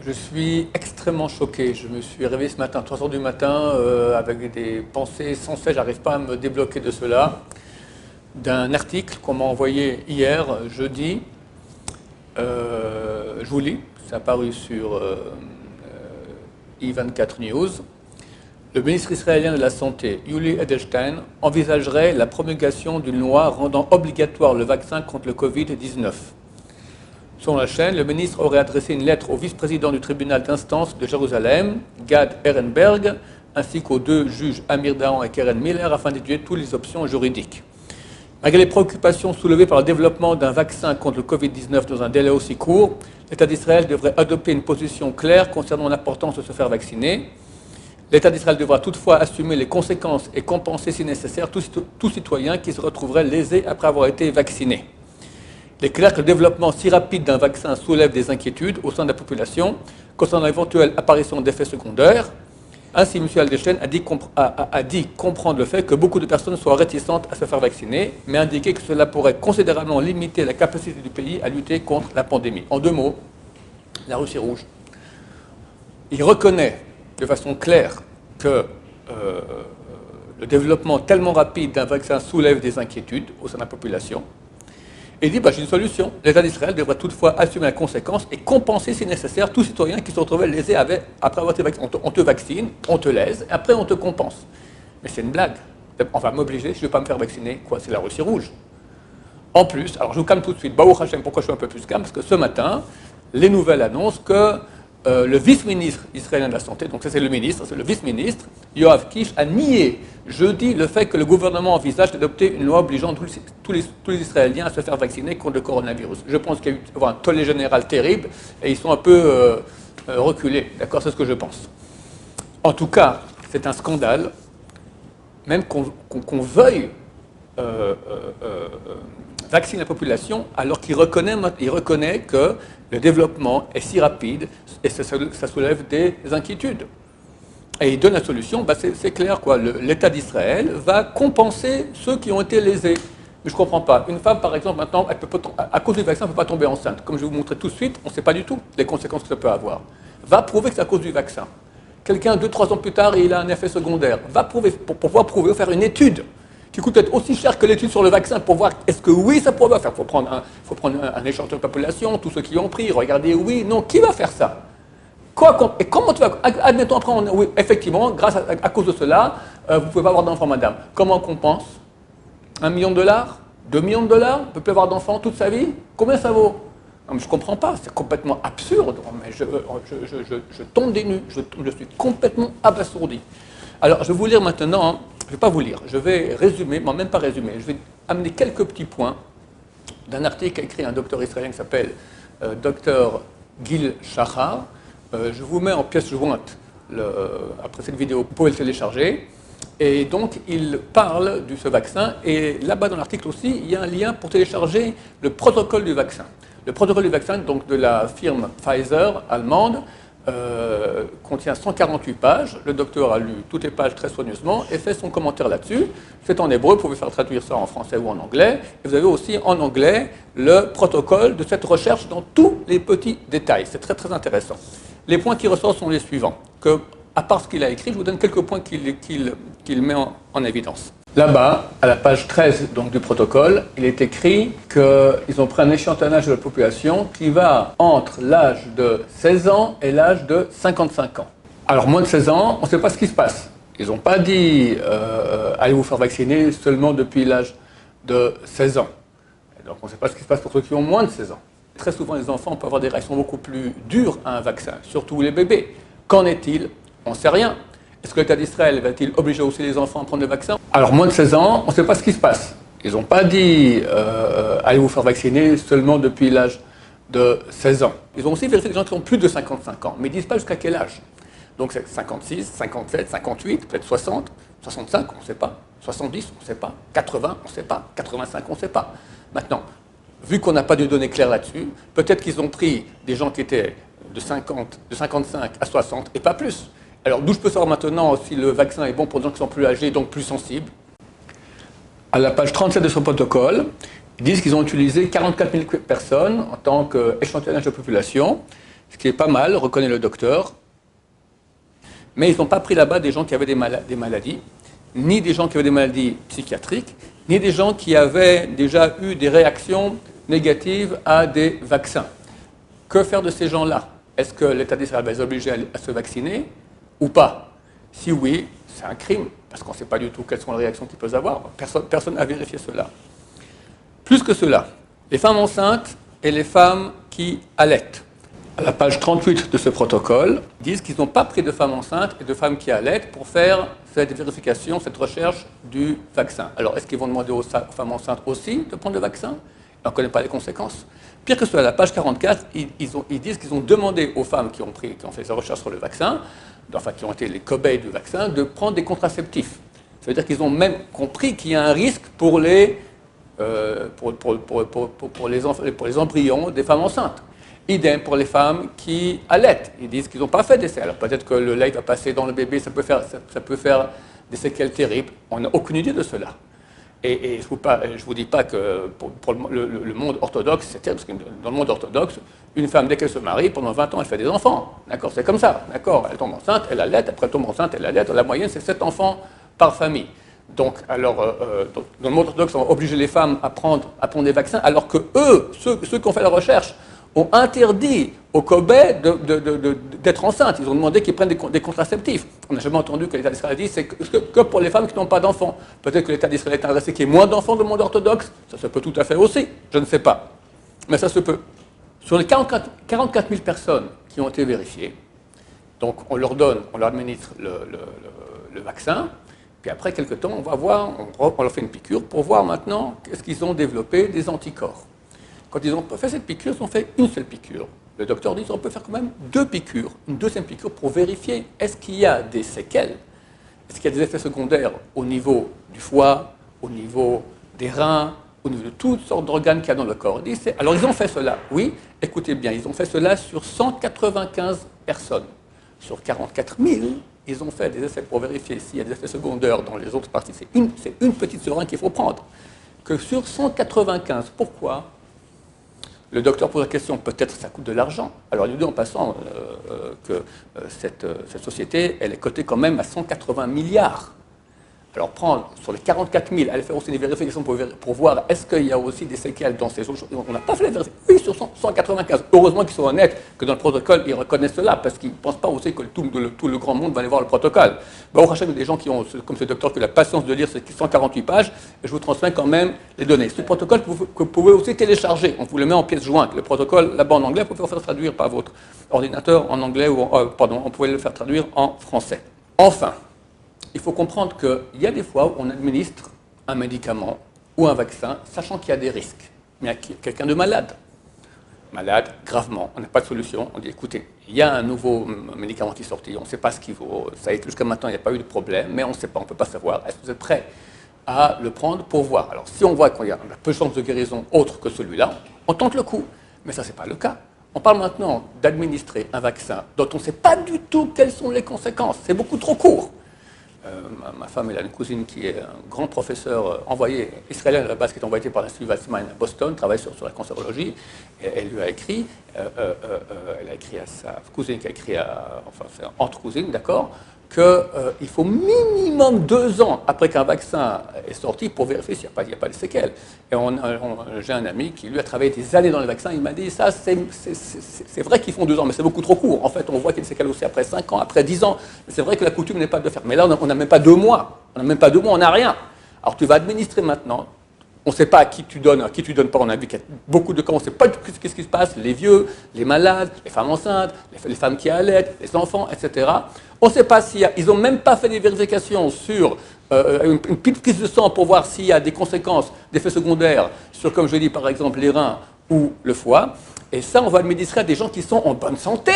Je suis extrêmement choqué. Je me suis réveillé ce matin, 3 heures du matin, avec des pensées sans cesse. J'arrive pas à me débloquer de cela. D'un article qu'on m'a envoyé hier, jeudi. Je vous lis. C'est apparu sur I24 News. Le ministre israélien de la Santé, Yuli Edelstein, envisagerait la promulgation d'une loi rendant obligatoire le vaccin contre le Covid-19. Selon la chaîne, le ministre aurait adressé une lettre au vice-président du tribunal d'instance de Jérusalem, Gad Ehrenberg, ainsi qu'aux deux juges Amir Dahan et Keren Miller, afin d'étudier toutes les options juridiques. Malgré les préoccupations soulevées par le développement d'un vaccin contre le Covid-19 dans un délai aussi court, l'État d'Israël devrait adopter une position claire concernant l'importance de se faire vacciner. L'État d'Israël devra toutefois assumer les conséquences et compenser si nécessaire tout citoyen qui se retrouverait lésé après avoir été vacciné. Il est clair que le développement si rapide d'un vaccin soulève des inquiétudes au sein de la population concernant l'éventuelle apparition d'effets secondaires. Ainsi, M. Edelstein a dit comprendre le fait que beaucoup de personnes soient réticentes à se faire vacciner, mais indiqué que cela pourrait considérablement limiter la capacité du pays à lutter contre la pandémie. En deux mots, la Russie rouge. Il reconnaît de façon claire que le développement tellement rapide d'un vaccin soulève des inquiétudes au sein de la population. Et il dit, j'ai une solution. L'État d'Israël devrait toutefois assumer la conséquence et compenser si nécessaire tout citoyen qui se retrouvait lésé après avoir été vacciné. On te vaccine, on te lèse, et après on te compense. Mais c'est une blague. On va m'obliger, si je ne veux pas me faire vacciner, quoi, c'est la Russie rouge. En plus, alors je vous calme tout de suite, Baruch Hashem, pourquoi je suis un peu plus calme? Parce que ce matin, les nouvelles annoncent que le vice-ministre israélien de la Santé, donc ça c'est le ministre, c'est le vice-ministre, Yoav Kish, a nié jeudi le fait que le gouvernement envisage d'adopter une loi obligeant tous les Israéliens à se faire vacciner contre le coronavirus. Je pense qu'il y a eu un tollé général terrible et ils sont un peu reculés, d'accord, c'est ce que je pense. En tout cas, c'est un scandale, même qu'on veuille vacciner la population alors qu'il reconnaît que le développement est si rapide et ça soulève des inquiétudes. Et il donne la solution, c'est clair, quoi. L'État d'Israël va compenser ceux qui ont été lésés. Mais je ne comprends pas. Une femme, par exemple, maintenant, à cause du vaccin, elle ne peut pas tomber enceinte. Comme je vais vous montrer tout de suite, on ne sait pas du tout les conséquences que ça peut avoir. Va prouver que c'est à cause du vaccin. Quelqu'un, 2-3 ans plus tard, il a un effet secondaire. Va prouver, pour pouvoir prouver, faire une étude qui coûte peut-être aussi cher que l'étude sur le vaccin pour voir est-ce que oui, ça pourrait faire. Il faut prendre un échantillon de population, tous ceux qui ont pris, regarder oui, non, qui va faire ça? Et comment tu vas... Admettons après, oui, effectivement, à cause de cela, vous ne pouvez pas avoir d'enfant, madame. Comment qu'on pense? $1 million? $2 millions? On ne peut plus avoir d'enfant toute sa vie? Combien ça vaut? Non, mais je ne comprends pas, c'est complètement absurde. Mais je tombe des nues, je suis complètement abasourdi. Alors, je vais vous lire maintenant, je ne vais pas vous lire, je vais résumer, même pas résumer, je vais amener quelques petits points d'un article qu'a écrit un docteur israélien qui s'appelle Dr Gil Shahar. Je vous mets en pièce jointe après cette vidéo, vous pouvez le télécharger. Et donc, il parle de ce vaccin. Et là-bas, dans l'article aussi, il y a un lien pour télécharger le protocole du vaccin. Le protocole du vaccin, donc de la firme Pfizer allemande, contient 148 pages. Le docteur a lu toutes les pages très soigneusement et fait son commentaire là-dessus. C'est en hébreu, vous pouvez faire traduire ça en français ou en anglais. Et vous avez aussi en anglais le protocole de cette recherche dans tous les petits détails. C'est très très intéressant. Les points qui ressortent sont les suivants. À part ce qu'il a écrit, je vous donne quelques points qu'il met en évidence. Là-bas, à la page 13 donc, du protocole, il est écrit qu'ils ont pris un échantillonnage de la population qui va entre l'âge de 16 ans et l'âge de 55 ans. Alors, moins de 16 ans, on ne sait pas ce qui se passe. Ils n'ont pas dit allez vous faire vacciner seulement depuis l'âge de 16 ans. Et donc, on ne sait pas ce qui se passe pour ceux qui ont moins de 16 ans. Très souvent, les enfants peuvent avoir des réactions beaucoup plus dures à un vaccin, surtout les bébés. Qu'en est-il? On ne sait rien. Est-ce que l'État d'Israël va-t-il obliger aussi les enfants à prendre le vaccin? Alors, moins de 16 ans, on ne sait pas ce qui se passe. Ils n'ont pas dit allez vous faire vacciner seulement depuis l'âge de 16 ans. Ils ont aussi vérifié les gens qui ont plus de 55 ans, mais ils ne disent pas jusqu'à quel âge. Donc, c'est 56, 57, 58, peut-être 60, 65, on ne sait pas. 70, on ne sait pas. 80, on ne sait pas. 85, on ne sait pas. Maintenant, vu qu'on n'a pas de données claires là-dessus, peut-être qu'ils ont pris des gens qui étaient de 55 à 60 et pas plus. Alors, d'où je peux savoir maintenant si le vaccin est bon pour des gens qui sont plus âgés, donc plus sensibles? À la page 37 de son protocole, ils disent qu'ils ont utilisé 44 000 personnes en tant qu'échantillonnage de population ce qui est pas mal, reconnaît le docteur. Mais ils n'ont pas pris là-bas des gens qui avaient des maladies, ni des gens qui avaient des maladies psychiatriques, ni des gens qui avaient déjà eu des réactions négatives à des vaccins. Que faire de ces gens-là? Est-ce que l'État d'Israël va les obliger à se vacciner ou pas? Si oui, c'est un crime, parce qu'on ne sait pas du tout quelles sont les réactions qu'ils peuvent avoir. Personne n'a vérifié cela. Plus que cela, les femmes enceintes et les femmes qui allaitent. À la page 38 de ce protocole, ils disent qu'ils n'ont pas pris de femmes enceintes et de femmes qui allaitent pour faire cette vérification, cette recherche du vaccin. Alors, est-ce qu'ils vont demander aux femmes enceintes aussi de prendre le vaccin? On ne connaît pas les conséquences. Pire que cela, à la page 44, ils disent qu'ils ont demandé aux femmes qui ont fait ces recherches sur le vaccin, enfin qui ont été les cobayes du vaccin, de prendre des contraceptifs. Ça veut dire qu'ils ont même compris qu'il y a un risque pour les embryons des femmes enceintes. Idem pour les femmes qui allaitent. Ils disent qu'ils n'ont pas fait d'essai. Alors peut-être que le lait va passer dans le bébé, ça peut faire des séquelles terribles. On n'a aucune idée de cela. Et je ne vous dis pas que pour le monde orthodoxe, c'est terrible, parce que dans le monde orthodoxe, une femme, dès qu'elle se marie, pendant 20 ans, elle fait des enfants. D'accord, c'est comme ça. D'accord, elle tombe enceinte, elle allait, après elle tombe enceinte, elle allait. La moyenne, c'est 7 enfants par famille. Donc, dans le monde orthodoxe, on va obliger les femmes à prendre des vaccins, alors que eux, ceux qui ont fait la recherche, ont interdit aux cobayes d'être enceintes. Ils ont demandé qu'ils prennent des contraceptifs. On n'a jamais entendu que l'État d'Israël dit c'est que pour les femmes qui n'ont pas d'enfants. Peut-être que l'État d'Israël est intéressé qu'il y ait moins d'enfants dans le monde orthodoxe. Ça se peut tout à fait aussi. Je ne sais pas. Mais ça se peut. Sur les 44 000 personnes qui ont été vérifiées, donc on leur administre le vaccin, puis après quelques temps, on va voir, on leur fait une piqûre pour voir maintenant qu'est-ce qu'ils ont développé des anticorps. Quand ils ont fait cette piqûre, ils ont fait une seule piqûre. Le docteur dit qu'on peut faire quand même 2 piqûres, une deuxième piqûre pour vérifier est-ce qu'il y a des séquelles, est-ce qu'il y a des effets secondaires au niveau du foie, au niveau des reins, au niveau de toutes sortes d'organes qu'il y a dans le corps. Alors ils ont fait cela, oui, écoutez bien, ils ont fait cela sur 195 personnes. Sur 44 000, ils ont fait des essais pour vérifier s'il y a des effets secondaires dans les autres parties. C'est une petite seringue qu'il faut prendre. Que sur 195, pourquoi? Le docteur pose la question, peut-être ça coûte de l'argent. Alors il nous dit en passant que cette société, elle est cotée quand même à 180 milliards. Alors prendre sur les 44 000, aller faire aussi des vérifications pour voir est-ce qu'il y a aussi des séquelles dans ces autres choses. On n'a pas fait les vérifications. Oui, sur 195. Heureusement qu'ils sont honnêtes, que dans le protocole, ils reconnaissent cela, parce qu'ils ne pensent pas aussi que tout le grand monde va aller voir le protocole. Au Hachem, il y a des gens qui ont, comme ce docteur, qui ont la patience de lire ces 148 pages, et je vous transmets quand même les données. Ce protocole que vous pouvez aussi télécharger. On vous le met en pièce jointe. Le protocole, là-bas en anglais, vous pouvez le faire traduire par votre ordinateur en anglais, on pouvait le faire traduire en français. Enfin, il faut comprendre qu'il y a des fois où on administre un médicament ou un vaccin, sachant qu'il y a des risques. Mais il y a quelqu'un de malade gravement, on n'a pas de solution. On dit, écoutez, il y a un nouveau médicament qui est sorti, on ne sait pas ce qu'il vaut, ça a été jusqu'à maintenant, il n'y a pas eu de problème, mais on ne sait pas, on ne peut pas savoir. Est-ce que vous êtes prêts à le prendre pour voir? Alors, si on voit qu'on a peu de chances de guérison autre que celui-là, on tente le coup. Mais ça, ce n'est pas le cas. On parle maintenant d'administrer un vaccin dont on ne sait pas du tout quelles sont les conséquences. C'est beaucoup trop court. Ma femme, elle a une cousine qui est un grand professeur envoyé, israélien à la base, qui est envoyé par l'Institut Weizmann à Boston, travaille sur la cancérologie. Et elle lui a écrit, elle a écrit à sa cousine, qui a écrit enfin, c'est entre cousines, d'accord, qu'il faut minimum 2 ans après qu'un vaccin est sorti pour vérifier s'il n'y a pas de séquelles. Et j'ai un ami qui, lui, a travaillé des années dans les vaccins. Il m'a dit, ça, c'est vrai qu'ils font 2 ans, mais c'est beaucoup trop court. En fait, on voit qu'il y a des séquelles aussi après 5 ans, après 10 ans. Mais c'est vrai que la coutume n'est pas de le faire. Mais là, on n'a même pas 2 mois. On n'a même pas 2 mois, on n'a rien. Alors, tu vas administrer maintenant. On ne sait pas à qui tu donnes pas. On a vu qu'il y a beaucoup de cas, on ne sait pas ce qui se passe, les vieux, les malades, les femmes enceintes, les femmes qui allaitent, les enfants, etc. On ne sait pas ils n'ont même pas fait des vérifications sur une petite prise de sang pour voir s'il y a des conséquences, des effets secondaires sur, comme je dis, par exemple, les reins ou le foie. Et ça, on va administrer à des gens qui sont en bonne santé.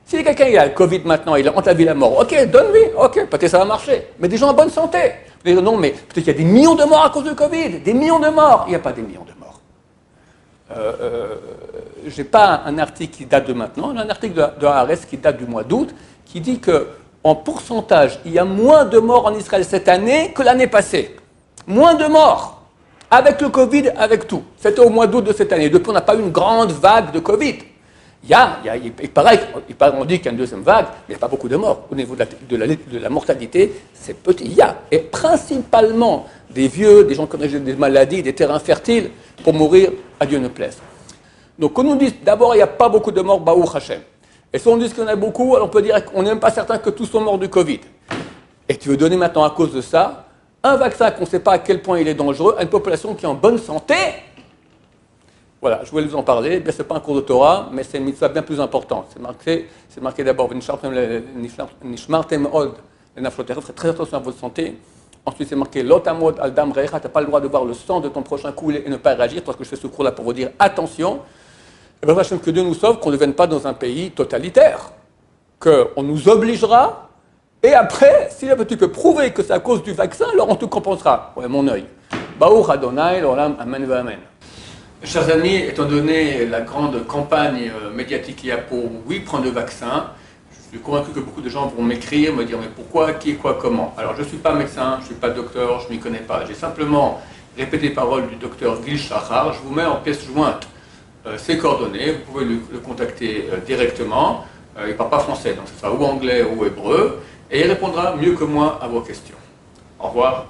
Si quelqu'un a le Covid maintenant, il a entre la vie et la mort, ok, donne-lui, ok, peut-être ça va marcher. Mais des gens en bonne santé. Vous allez dire, non, mais peut-être qu'il y a des millions de morts à cause du Covid, des millions de morts. Il n'y a pas des millions de morts. Je n'ai pas un article qui date de maintenant, un article de Haaretz qui date du mois d'août, qui dit qu'en pourcentage, il y a moins de morts en Israël cette année que l'année passée. Moins de morts. Avec le Covid, avec tout. C'était au mois d'août de cette année. Depuis, on n'a pas eu une grande vague de Covid. il paraît qu'on dit qu'il y a une deuxième vague, mais il n'y a pas beaucoup de morts. Au niveau de la mortalité, c'est petit. Il y a, et principalement des vieux, des gens qui ont des maladies, des terrains fertiles, pour mourir, à Dieu ne plaise. Donc, quand on nous dit d'abord, il n'y a pas beaucoup de morts, Baruch Hashem. Et si on dit qu'il y en a beaucoup, alors on peut dire qu'on n'est même pas certain que tous sont morts du Covid. Et tu veux donner maintenant, à cause de ça, un vaccin qu'on ne sait pas à quel point il est dangereux à une population qui est en bonne santé. Voilà, je voulais vous en parler. Ce n'est pas un cours de Torah, mais c'est une mitzvah bien plus importante. C'est marqué d'abord, Nishmartem od, faites très attention à votre santé. Ensuite, c'est marqué Lotamod al dam recha, tu n'as pas le droit de voir le sang de ton prochain couler et ne pas réagir, parce que je fais ce cours-là pour vous dire attention. Et bien, que Dieu nous sauve, qu'on ne devienne pas dans un pays totalitaire, qu'on nous obligera, et après, si tu peux prouver que c'est à cause du vaccin, alors on te compensera. Ouais, mon œil. Baruch Adonai, l'olam, amen ve amen. Chers amis, étant donné la grande campagne médiatique qu'il y a pour oui prendre le vaccin, je suis convaincu que beaucoup de gens vont m'écrire, me dire mais pourquoi, qui, quoi, comment. Alors je ne suis pas médecin, je ne suis pas docteur, je ne m'y connais pas. J'ai simplement répété les paroles du docteur Gil Shachar. Je vous mets en pièce jointe ses coordonnées, vous pouvez le contacter directement. Il ne parle pas français, donc ce sera ou anglais ou hébreu, et il répondra mieux que moi à vos questions. Au revoir.